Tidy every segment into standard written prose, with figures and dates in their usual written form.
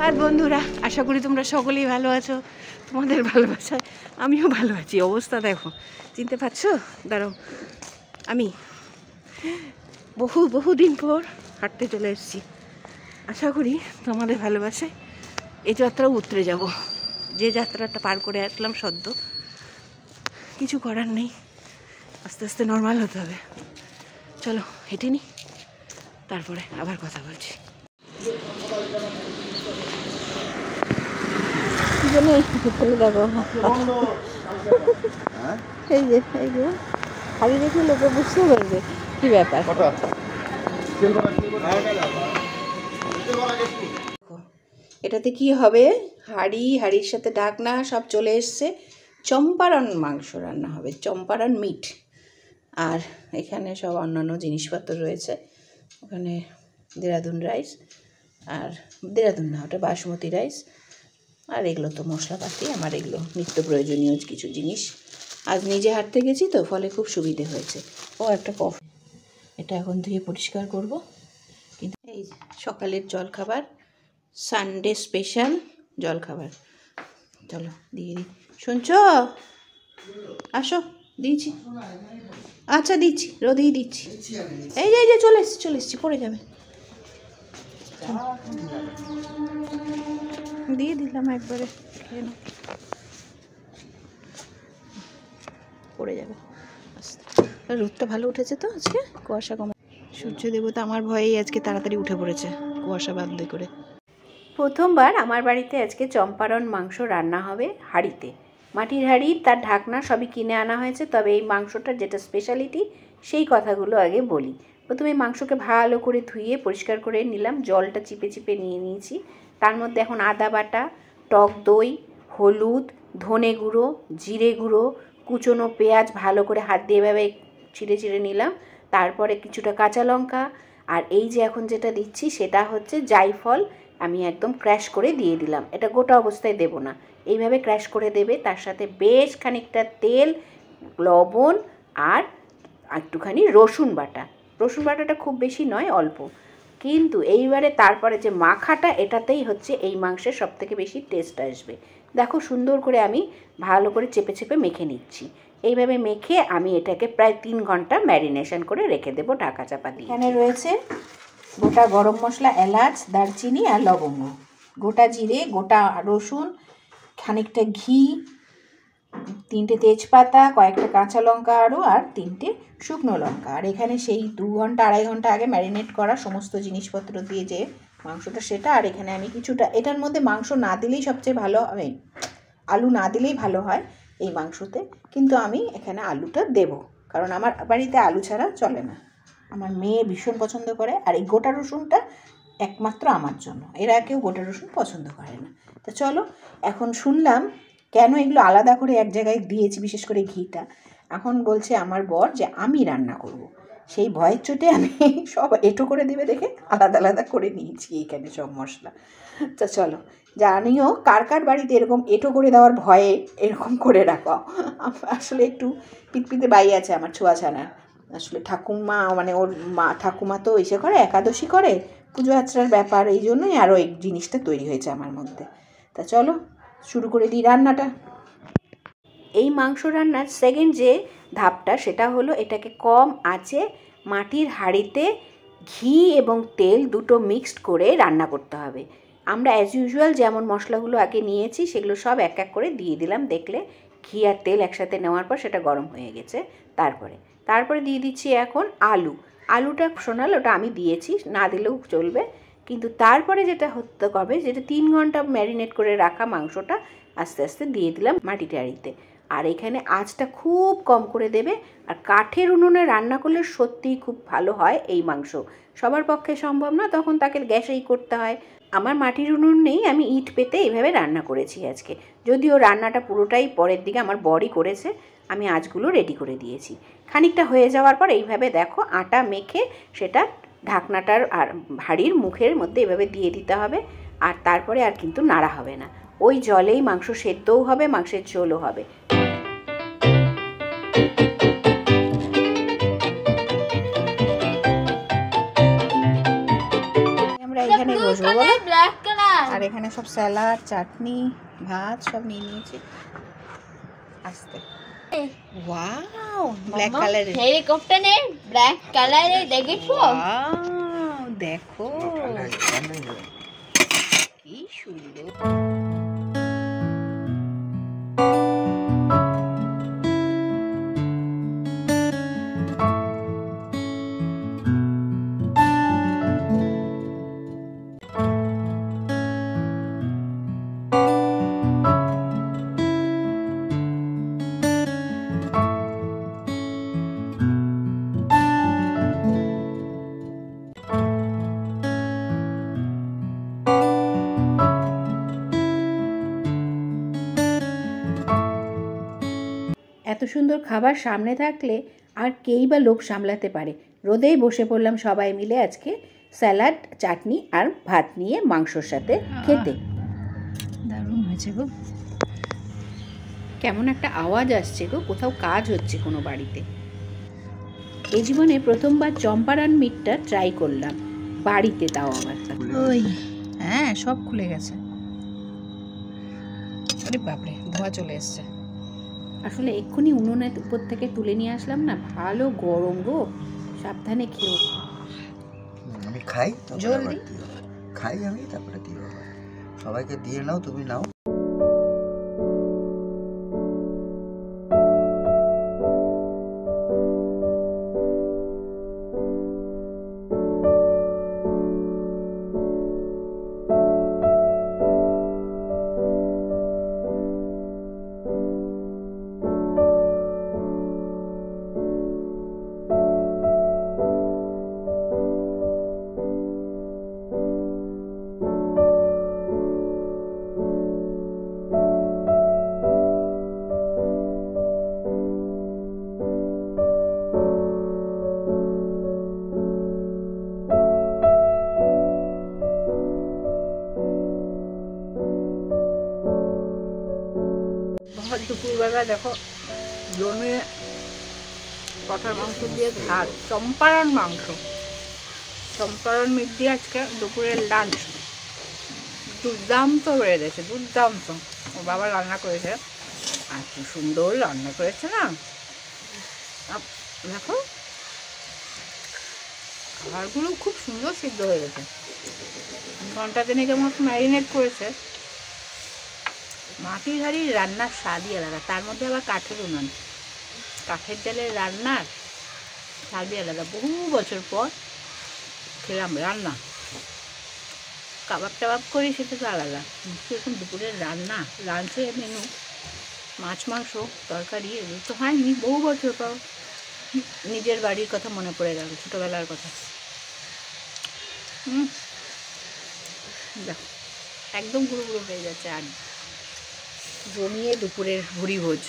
আর বন্ধুরা, আশা করি তোমরা সকলেই ভালো আছো। তোমাদের ভালোবাসায় আমিও ভালো আছি। অবস্থা দেখো, চিনতে পারছো? দাঁড়াও, আমি বহুদিন পর হাঁটতে চলে এসেছি। আশা করি তোমাদের ভালোবাসায় এই যাত্রাও উতরে যাব। যে যাত্রাটা পার করে আসলাম সদ্য, কিছু করার নেই, আস্তে আস্তে নর্মাল হতে হবে। চলো হেঁটে নি, তারপরে আবার কথা বলছি। দেখো এই যে হাড়ি দেখলে লোকে বুঝতে পারবে কি ব্যাপার। এটাতে কি হবে, হাড়ির সাথে ঢাকনা সব চলে এসছে। চম্পারণ মাংস রান্না হবে, চম্পারণ মিট। আর এখানে সব অন্যান্য জিনিসপত্র রয়েছে। ওখানে দেরাদুন রাইস, আর দেরাদুন না, ওটা বাসমতি রাইস। আর এগুলো তো মশলাপাতি, আমার এগুলো নিত্য প্রয়োজনীয় কিছু জিনিস। আজ নিজে হাঁটতে গেছি তো, ফলে খুব সুবিধে হয়েছে। ও একটা কফি, এটা এখন ধুয়ে পরিষ্কার করব। কিন্তু এই সকালের জলখাবার, সানডে স্পেশাল জলখাবার। চলো দিয়ে দিই। শুনছো? আসো, দিয়েছি। আচ্ছা দিচ্ছি, রোদেই দিচ্ছি। এই যে চলে এসছি, পড়ে যাবে। দিয়ে দিলাম একবারে, খেয়ে নাও, পড়ে যাবে। রোদটা ভালো উঠেছে তো আজকে, কুয়াশা কমে। সূর্য দেবতা আমার ভয়েই আজকে তাড়াতাড়ি উঠে পড়েছে, কুয়াশা বাদ করে। প্রথমবার আমার বাড়িতে আজকে চম্পারণ মাংস রান্না হবে হাঁড়িতে। মাটির হাঁড়ি, তার ঢাকনা সবই কিনে আনা হয়েছে। তবে এই মাংসটার যেটা স্পেশালিটি, সেই কথাগুলো আগে বলি। প্রথমে মাংসকে ভালো করে ধুয়ে পরিষ্কার করে নিলাম, জলটা চিপে নিয়ে নিয়েছি। তার মধ্যে এখন আদা বাটা, টক দই, হলুদ, ধনে গুঁড়ো, জিরে গুঁড়ো, কুচনো পেঁয়াজ ভালো করে হাত দিয়ে এভাবে চিড়ে নিলাম। তারপরে কিছুটা কাঁচা লঙ্কা, আর এই যে এখন যেটা দিচ্ছি সেটা হচ্ছে জায়ফল। আমি একদম ক্র্যাশ করে দিয়ে দিলাম। এটা গোটা অবস্থায় দেব না, এইভাবে ক্র্যাশ করে দেবে। তার সাথে বেশ খানিকটা তেল, লবণ আর একটুখানি রসুন বাটাটা খুব বেশি নয়, অল্প। কিন্তু এইবারে তারপরে যে মাখাটা, এটাতেই হচ্ছে এই মাংসের সবথেকে বেশি টেস্ট আসবে। দেখো সুন্দর করে আমি ভালো করে চেপে মেখে নিচ্ছি। এইভাবে মেখে আমি এটাকে প্রায় 3 ঘন্টা ম্যারিনেশন করে রেখে দেবো ঢাকা চাপা দিয়ে। এখানে রয়েছে গোটা গরম মশলা, এলাচ, দারচিনি আর লবঙ্গ, গোটা জিরে, গোটা রসুন, খানিকটা ঘি, 3টে তেজপাতা, কয়েকটা কাঁচা লঙ্কা আরও, আর 3টে শুকনো লঙ্কা। আর এখানে সেই 2 ঘন্টা 2.5 ঘন্টা আগে ম্যারিনেট করা সমস্ত জিনিসপত্র দিয়ে যে মাংসটা, সেটা। আর এখানে আমি কিছুটা, এটার মধ্যে মাংস না দিলেই সবচেয়ে ভালো হয়, আলু না দিলেই ভালো হয় এই মাংসতে। কিন্তু আমি এখানে আলুটা দেব, কারণ আমার বাড়িতে আলু ছাড়া চলে না। আমার মেয়ে ভীষণ পছন্দ করে। আর এই গোটা রসুনটা একমাত্র আমার জন্য, এরা কেউ গোটা রসুন পছন্দ করে না। তো চলো, এখন শুনলাম কেন এগুলো আলাদা করে এক জায়গায় দিয়েছি, বিশেষ করে ঘিটা। এখন বলছে আমার বর যে আমি রান্না করব। সেই ভয়ের চোটে আমি সব এঁটো করে দেবে দেখে আলাদা করে নিয়েছি এইখানে সব মশলা। তো চলো, জানিও কার বাড়িতে এরকম এঁটো করে দেওয়ার ভয়ে এরকম করে রাখো। আসলে একটু পিতপিতে বাই আছে আমার ছোঁয়াছানার। আসলে ঠাকুমা, মানে ওর ঠাকুমা তো এসে করে, একাদশী করে, পুজো আচরার ব্যাপার, এই জন্যই আরও এই জিনিসটা তৈরি হয়েছে আমার মধ্যে। তা চলো শুরু করে দিই রান্নাটা। এই মাংস রান্নার সেকেন্ড যে ধাপটা, সেটা হলো এটাকে কম আঁচে মাটির হাঁড়িতে ঘি এবং তেল দুটো মিক্সড করে রান্না করতে হবে। আমরা অ্যাজ ইউজুয়াল যেমন মশলাগুলো আগে নিয়েছি সেগুলো সব এক করে দিয়ে দিলাম। দেখলে ঘি আর তেল একসাথে নেওয়ার পর সেটা গরম হয়ে গেছে। তারপরে দিয়ে দিচ্ছি এখন আলুটা শোনাল, ওটা আমি দিয়েছি, না দিলেও চলবে। কিন্তু তারপরে যেটা হতে হবে, যেটা 3 ঘন্টা ম্যারিনেট করে রাখা মাংসটা আস্তে আস্তে দিয়ে দিলাম মাটির হাঁড়িতে। আর এখানে আঁচটা খুব কম করে দেবে। আর কাঠের উনুনে রান্না করলে সত্যিই খুব ভালো হয় এই মাংস। সবার পক্ষে সম্ভব না, তখন তাকে গ্যাসেই করতে হয়। আমার মাটির উনুন নেই, আমি ইট পেতে এইভাবে রান্না করেছি আজকে। যদিও রান্নাটা পুরোটাই পরের দিকে আমার বরই করেছে, আমি আঁচগুলো রেডি করে দিয়েছি। খানিকটা হয়ে যাওয়ার পর এইভাবে দেখো আটা মেখে সেটা ঢাকনাটার আর হাঁড়ির মুখের মধ্যে এভাবে দিয়ে দিতে হবে। আর তারপরে আর কিন্তু নাড়া হবে না, ওই জলেই মাংস সেদ্ধও হবে, মাংসের ঝোলও হবে। আমরা এখানে বসবো বলো, আর এখানে সব স্যালাড, চাটনি, ভাত সব নিয়ে নিয়েছি। আস্তে ওয়াও, ব্ল্যাক কালারের হেলিকপ্টারে ব্ল্যাক কালারে দেখেছো? ওয়াও দেখো কি সুন্দর। এত সুন্দর খাবার সামনে থাকলে আর কেই বা লোক সামলাতে পারে। রোদেই বসে পড়লাম সবাই মিলে আজকে স্যালাড, চাটনি আর ভাত নিয়ে মাংসর সাথে খেতে। দারুণ হয়েছে গো। কেমন একটা আওয়াজ আসছে গো, কোথাও কাজ হচ্ছে কোনো বাড়িতে। এই জীবনে প্রথমবার চম্পারন মিটটা ট্রাই করলাম বাড়িতে, তাও আবার ওই হ্যাঁ সব খুলে গেছে। আরে বাপরে, ধোঁয়া চলে এসছে। আসলে এক্ষুনি উনুনের উপর থেকে তুলে নিয়ে আসলাম না, ভালো গরম গো, সাবধানে খেও। আমি খাই, জলদি খাই আমি, তারপরে দিও। সবাইকে দিয়ে নাও, তুমি নাও। দুপুরবেলা দেখো জমে কটার মাংস দিয়ে ভাত, চম্পারন মাংস, চম্পারন মিট দিয়ে আজকে দুপুরের লাঞ্চ। দুর্দান্ত বেড়ে গেছে, দুর্দান্ত। ওর বাবা রান্না করেছে, আর কি সুন্দর রান্না করেছে না। দেখো খাবারগুলো খুব সুন্দর সিদ্ধ হয়ে গেছে। ঘন্টা তিনেকের মতো ম্যারিনেট করেছে। মাটির হাঁড়ির রান্নার স্বাদই আলাদা, তার মধ্যে আবার কাঠের উনান, কাঠের জালের রান্নার স্বাদই আলাদা। বহু বছর পর খেলাম রান্না, কাবাব টাবাব করি, সেটা তো আলাদা। এখন দুপুরের রান্না, লাঞ্চের মেনু মাছ মাংস তরকারি, এগুলো তো হয়নি বহু বছর পর। নিজের বাড়ির কথা মনে পড়ে গেল, ছোটোবেলার কথা। দেখো একদম গুঁড়ো গুঁড়ো হয়ে যাচ্ছে। আর জমিয়ে দুপুরের ভুড়ি ভোজ,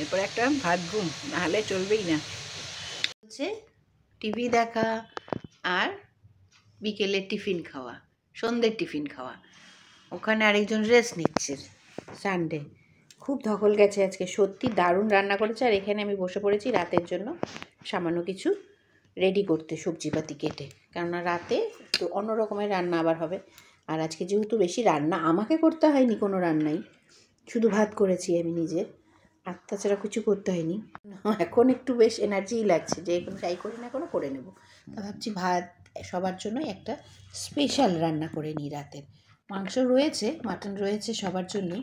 এরপর একটা ভাত ঘুম, নাহলে চলবেই না। হচ্ছে টিভি দেখা আর বিকেলের টিফিন খাওয়া, সন্ধ্যের টিফিন খাওয়া। ওখানে আরেকজন রেস্ট নিচ্ছে, সানডে। খুব ধকল গেছে আজকে, সত্যি দারুণ রান্না করেছে। আর এখানে আমি বসে পড়েছি রাতের জন্য সামান্য কিছু রেডি করতে, সবজিপাতি কেটে, কেননা রাতে তো অন্য রকমের রান্না আবার হবে। আর আজকে যেহেতু বেশি রান্না আমাকে করতে হয়নি, কোনো রান্নাই, শুধু ভাত করেছি আমি নিজে, আর তাছাড়া কিছু করতে হয়নি। এখন একটু বেশ এনার্জিই লাগছে, যে কোনো যাই করি না কোনো করে নেব। তা ভাবছি ভাত সবার জন্যই একটা স্পেশাল রান্না করে নিই রাতের। মাংস রয়েছে, মাটন রয়েছে সবার জন্যই।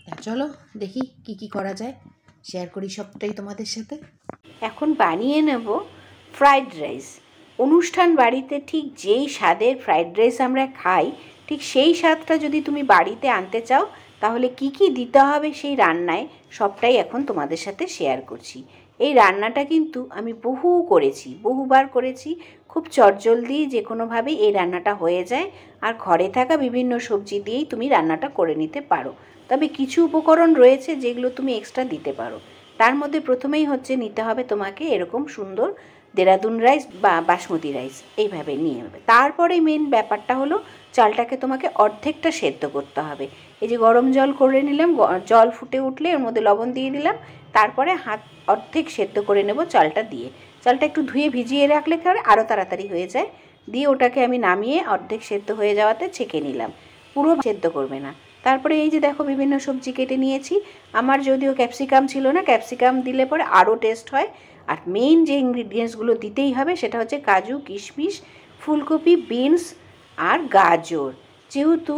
তা চলো দেখি কি কি করা যায়, শেয়ার করি সবটাই তোমাদের সাথে। এখন বানিয়ে নেব ফ্রাইড রাইস। অনুষ্ঠান বাড়িতে ঠিক যেই স্বাদের ফ্রাইড রাইস আমরা খাই, ঠিক সেই স্বাদটা যদি তুমি বাড়িতে আনতে চাও, তাহলে কি কি দিতে হবে সেই রান্নায়, সবটাই এখন তোমাদের সাথে শেয়ার করছি। এই রান্নাটা কিন্তু আমি বহুবার করেছি। খুব চটজলদি যে কোনোভাবেই এই রান্নাটা হয়ে যায়, আর ঘরে থাকা বিভিন্ন সবজি দিয়েই তুমি রান্নাটা করে নিতে পারো। তবে কিছু উপকরণ রয়েছে যেগুলো তুমি এক্সট্রা দিতে পারো। তার মধ্যে প্রথমেই হচ্ছে নিতে হবে তোমাকে এরকম সুন্দর দেরাদুন রাইস বা বাসমতি রাইস, এইভাবে নিয়ে নেবে। তারপরে মেন ব্যাপারটা হলো চালটাকে তোমাকে অর্ধেকটা সেদ্ধ করতে হবে। এই যে গরম জল করে নিলাম, জল ফুটে উঠলে এর মধ্যে লবণ দিয়ে দিলাম, তারপরে অর্ধেক সেদ্ধ করে নেব চালটা দিয়ে। চালটা একটু ধুয়ে ভিজিয়ে রাখলে আরও তাড়াতাড়ি হয়ে যায়, দিয়ে ওটাকে আমি নামিয়ে অর্ধেক সেদ্ধ হয়ে যাওয়াতে ছেঁকে নিলাম, পুরো সেদ্ধ করবে না। তারপরে এই যে দেখো বিভিন্ন সবজি কেটে নিয়েছি। আমার যদিও ক্যাপসিকাম ছিল না, ক্যাপসিকাম দিলে পরে আরও টেস্ট হয়। আর মেইন যে ইনগ্রিডিয়েন্টসগুলো দিতেই হবে সেটা হচ্ছে কাজু, কিশমিশ, ফুলকপি, বিনস আর গাজর। যেহেতু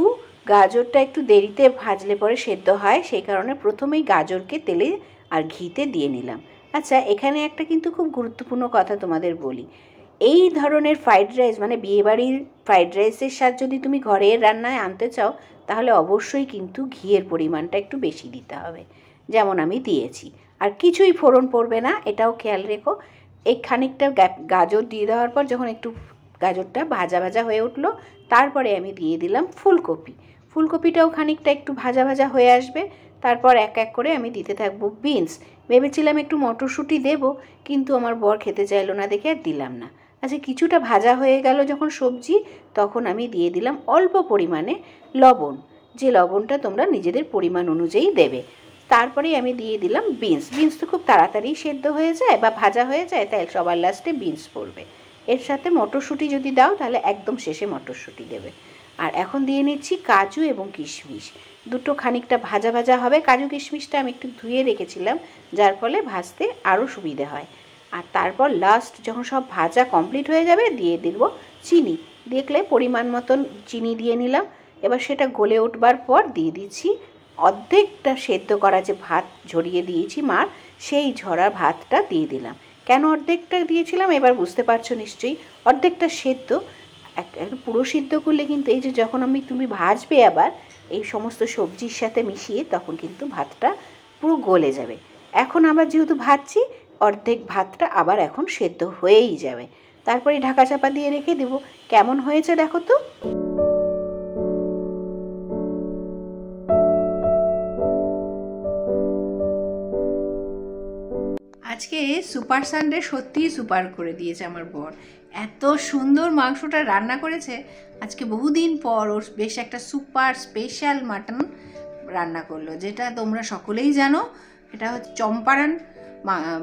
গাজরটা একটু দেরিতে ভাজলে পরে সেদ্ধ হয়, সেই কারণে প্রথমেই গাজরকে তেলে আর ঘিতে দিয়ে নিলাম। আচ্ছা, এখানে একটা কিন্তু খুব গুরুত্বপূর্ণ কথা তোমাদের বলি। এই ধরনের ফ্রাইড রাইস মানে বিয়েবাড়ির ফ্রাইড রাইসের স্বাদ যদি তুমি ঘরের রান্নায় আনতে চাও, তাহলে অবশ্যই কিন্তু ঘিয়ের পরিমাণটা একটু বেশি দিতে হবে, যেমন আমি দিয়েছি। আর কিছুই ফোড়ন পড়বে না, এটাও খেয়াল রেখো। এই খানিকটা গাজর দিয়ে দেওয়ার পর যখন একটু গাজরটা ভাজা ভাজা হয়ে উঠলো, তারপরে আমি দিয়ে দিলাম ফুলকপি। ফুলকপিটাও খানিকটা একটু ভাজা ভাজা হয়ে আসবে। তারপর এক এক করে আমি দিতে থাকবো বিনস। ভেবেছিলাম একটু মটরশুঁটি দেব, কিন্তু আমার বর খেতে চাইলো না দেখে আর দিলাম না। আচ্ছা, কিছুটা ভাজা হয়ে গেল যখন সবজি, তখন আমি দিয়ে দিলাম অল্প পরিমাণে লবণ, যে লবণটা তোমরা নিজেদের পরিমাণ অনুযায়ী দেবে। তারপরেই আমি দিয়ে দিলাম বিনস। বিনস তো খুব তাড়াতাড়ি সেদ্ধ হয়ে যায় বা ভাজা হয়ে যায়, তাই সবার লাস্টে বিনস পড়বে। এর সাথে মটরশুঁটি যদি দাও তাহলে একদম শেষে মটরশুঁটি দেবে। আর এখন দিয়ে নিচ্ছি কাজু এবং কিশমিশ, দুটো খানিকটা ভাজা ভাজা হবে। কাজু কিশমিশটা আমি একটু ধুয়ে রেখেছিলাম, যার ফলে ভাজতে আরও সুবিধে হয়। আর তারপর লাস্ট যখন সব ভাজা কমপ্লিট হয়ে যাবে, দিয়ে দিব চিনি। দেখলে পরিমাণ মতন চিনি দিয়ে নিলাম। এবার সেটা গলে উঠবার পর দিয়ে দিচ্ছি অর্ধেকটা সেদ্ধ করা যে ভাত ঝরিয়ে দিয়েছি মার, সেই ঝরা ভাতটা দিয়ে দিলাম। কেন অর্ধেকটা দিয়েছিলাম এবার বুঝতে পারছো নিশ্চয়ই। অর্ধেকটা সেদ্ধ, একটা পুরো সিদ্ধ করলে কিন্তু এই যে যখন তুমি ভাজবে আবার এই সমস্ত সবজির সাথে মিশিয়ে, তখন কিন্তু ভাতটা পুরো গলে যাবে। এখন আবার যেহেতু ভাজছি, অর্ধেক ভাতটা আবার এখন সেদ্ধ হয়েই যাবে। তারপরে ঢাকা চাপা দিয়ে রেখে দেবো। কেমন হয়েছে দেখো তো। আজকে সুপার সানডে সত্যিই সুপার করে দিয়েছে আমার বর। এত সুন্দর মাংসটা রান্না করেছে। আজকে বহুদিন পর ওর বেশ একটা সুপার স্পেশাল মাটন রান্না করলো, যেটা তোমরা সকলেই জানো। এটা হচ্ছে চম্পারন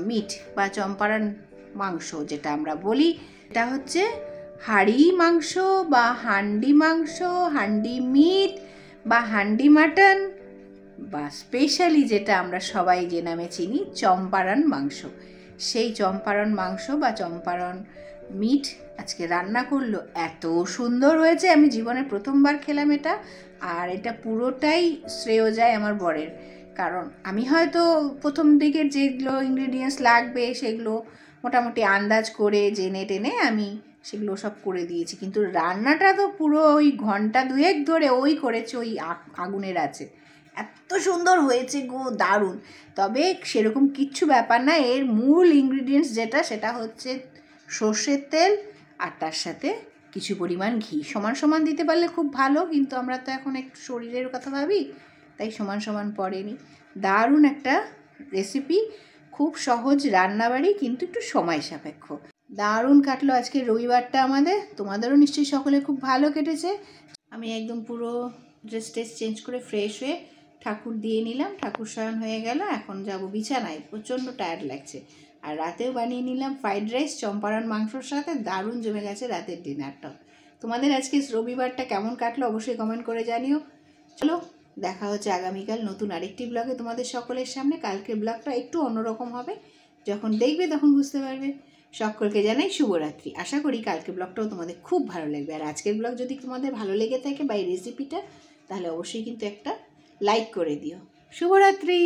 মিট বা চম্পারন মাংস যেটা আমরা বলি। এটা হচ্ছে হাঁড়ি মাংস বা হান্ডি মাংস, হান্ডি মিট বা হান্ডি মাটন, বা স্পেশালি যেটা আমরা সবাই যে নামে চিনি চম্পারন মাংস। সেই চম্পারন মাংস বা চম্পারন মিট আজকে রান্না করলো। এত সুন্দর হয়েছে, আমি জীবনে প্রথমবার খেলাম এটা। আর এটা পুরোটাই শ্রেয় যায় আমার বরের, কারণ আমি হয়তো প্রথম দিকের যেগুলো ইনগ্রিডিয়েন্টস লাগবে সেগুলো মোটামুটি আন্দাজ করে জেনে টেনে আমি সেগুলো সব করে দিয়েছি, কিন্তু রান্নাটা তো পুরো ওই ঘন্টা দুয়েক ধরে ওই করেছে, ওই আগুনের আছে। এত সুন্দর হয়েছে গো, দারুণ। তবে সেরকম কিচ্ছু ব্যাপার না, এর মূল ইনগ্রিডিয়েন্টস যেটা সেটা হচ্ছে সর্ষের তেল আর তার সাথে কিছু পরিমাণ ঘি। সমান সমান দিতে পারলে খুব ভালো, কিন্তু আমরা তো এখন একটু শরীরের কথা ভাবি, তাই সমান সমান পড়েনি। দারুণ একটা রেসিপি, খুব সহজ রান্নাবাড়ি, কিন্তু একটু সময় সাপেক্ষ। দারুণ কাটলো আজকে রবিবারটা আমাদের। তোমাদেরও নিশ্চয়ই সকলে খুব ভালো কেটেছে। আমি একদম পুরো ড্রেস চেঞ্জ করে ফ্রেশ হয়ে ঠাকুর দিয়ে নিলাম, ঠাকুর শয়ন হয়ে গেল। এখন যাব বিছানায়, প্রচণ্ড টায়ার্ড লাগছে। আর রাতেও বানিয়ে নিলাম ফ্রাইড রাইস চম্পারন মাংসর সাথে। দারুণ জমে গেছে রাতের ডিনারটাও। তোমাদের আজকে রবিবারটা কেমন কাটলো অবশ্যই কমেন্ট করে জানিও। চলো, দেখা হচ্ছে আগামীকাল নতুন আরেকটি ব্লগে তোমাদের সকলের সামনে। কালকের ব্লগটা একটু অন্যরকম হবে, যখন দেখবে তখন বুঝতে পারবে। সকলকে জানাই শুভরাত্রি। আশা করি কালকের ব্লগটাও তোমাদের খুব ভালো লাগবে। আর আজকের ব্লগ যদি তোমাদের ভালো লেগে থাকে বা এই রেসিপিটা, তাহলে অবশ্যই কিন্তু একটা লাইক করে দিও। শুভরাত্রি।